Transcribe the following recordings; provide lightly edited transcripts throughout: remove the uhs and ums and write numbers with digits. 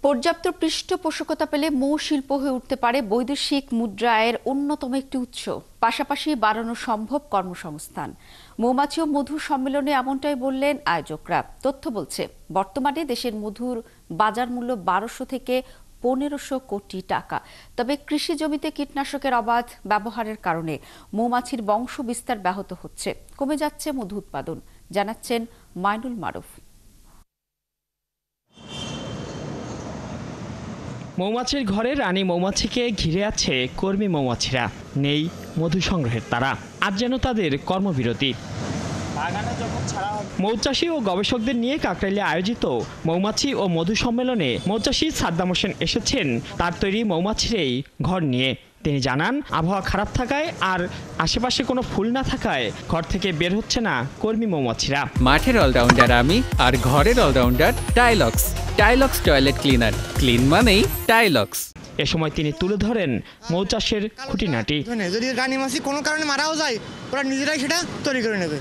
পর্যাপ্ত পৃষ্ঠপোষকতা পেলে মৌ শিল্প হয়ে উঠতে পারে বৈদেশিক মুদ্রা আয়ের অন্যতম একটি উৎস। পাশাপাশি বাড়ানো সম্ভব কর্মসংস্থান। মৌমাছি ও মধু সম্মেলনে এমনটাই বললেন আয়োজকরা। তথ্য বলছে, বর্তমানে দেশের মধুর বাজার মূল্য ১২০০ থেকে ১৫০০ কোটি টাকা। তবে কৃষি জমিতে কীটনাশকের অবাধ ব্যবহারের কারণে মৌমাছির বংশ বিস্তার ব্যাহত হচ্ছে, কমে যাচ্ছে মধু উৎপাদন, জানাচ্ছেন মাইনুল মারুফ। মৌমাছির ঘরে রানী মৌমাছিকে ঘিরে আছে কর্মী মৌমাছিরা, নেই মধু সংগ্রহের তারা। আজ যেন তাদের কর্মবিরতি। মৌচাষী ও গবেষকদের নিয়ে কাকরাইলে আয়োজিত মৌমাছি ও মধু সম্মেলনে মৌচাষী সাদ্দাম হোসেন এসেছেন তার তৈরি মৌমাছির এই ঘর নিয়ে। তিনি জানান, আবহাওয়া খারাপ থাকায় আর আশেপাশে কোনো ফুল না থাকায় ঘর থেকে বের হচ্ছে না কর্মী মৌমাছিরা। মাঠের অলরাউন্ডার আমি, আর ঘরের allrounder Tylox. Tylox toilet cleaner, clean মানেই টাইলক্স। এ সময় তিনি তুলে ধরেন মৌচাষের খুঁটিনাটি। যদি রানী মাছি কোনো কারণে মারাও যায়, ওরা নিজেরাই সেটা তৈরি করে নেবে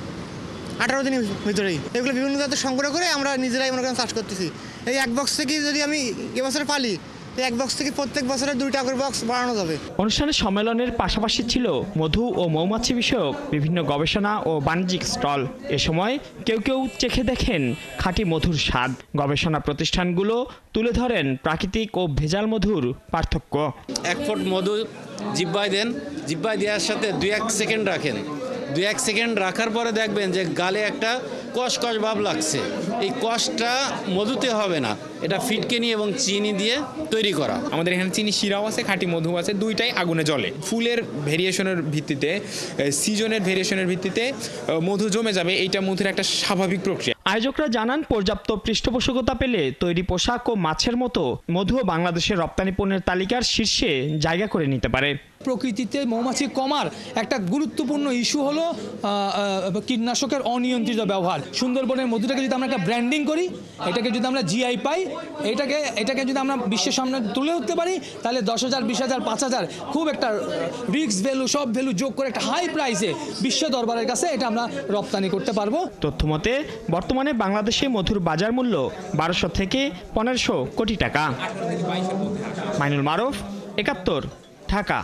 18 দিনের ভিতরেই। এগুলো বিভিন্ন জাতের সংগ্রহ করে আমরা নিজেরাই মনে করেন চাষ করতেছি। এই এক বক্স থেকে যদি আমি এবছর পালি, এক বক্স থেকে প্রত্যেক বছরে 2টা করে বক্স বাড়ানো যাবে। অনুষ্ঠানে সম্মেলনের পাশাপাশি ছিল মধু ও মৌমাছি বিষয়ক বিভিন্ন গবেষণা ও বাণিজ্যিক স্টল। এ সময় কেউ কেউ চেখে দেখেন খাঁটি মধুর স্বাদ। গবেষণা প্রতিষ্ঠানগুলো তুলে ধরেন প্রাকৃতিক ও ভেজাল মধুর পার্থক্য। 1 ফুট মধু জিব্বায় দেন, জিব্বায় দেওয়ার সাথে 2-1 সেকেন্ড রাখেন। 2-1 সেকেন্ড রাখার পরে দেখবেন যে গালে একটা কষ ভাব লাগছে। এই কষটা মধুতে হবে না, এটা ফিটকিনি এবং চিনি দিয়ে তৈরি করা। আমাদের এখানে চিনি শিরাও আছে, খাঁটি মধু আছে, দুইটাই আগুনে জ্বলে। ফুলের ভেরিয়েশনের ভিত্তিতে, সিজনের ভেরিয়েশনের ভিত্তিতে মধু জমে যাবে, এইটা মধুর একটা স্বাভাবিক প্রক্রিয়া। আয়োজকরা জানান, পর্যাপ্ত পৃষ্ঠপোষকতা পেলে তৈরি পোশাক ও মাছের মতো মধুও বাংলাদেশের রপ্তানি পণ্যের তালিকার শীর্ষে জায়গা করে নিতে পারে। প্রকৃতিতে মৌমাছি কমার একটা গুরুত্বপূর্ণ ইস্যু হলো কীটনাশকের অনিয়ন্ত্রিত ব্যবহার। সুন্দরবনের মধুটাকে যদি আমরা একটা ব্র্যান্ডিং করি, এটাকে যদি আমরা জিআই পাই, এটাকে যদি আমরা বিশ্বের সামনে তুলে উঠতে পারি, তাহলে 10,000, 20,000, 5,000 খুব একটা রিস্ক ভ্যালু, সব ভ্যালু যোগ করে একটা হাই প্রাইসে বিশ্ব দরবারের কাছে এটা আমরা রপ্তানি করতে পারবো। তথ্যমতে বর্তমানে বাংলাদেশে মধুর বাজার মূল্য ১২০০ থেকে ১৫০০ কোটি টাকা। মাইনুল মারুফ, ৭১, ঢাকা।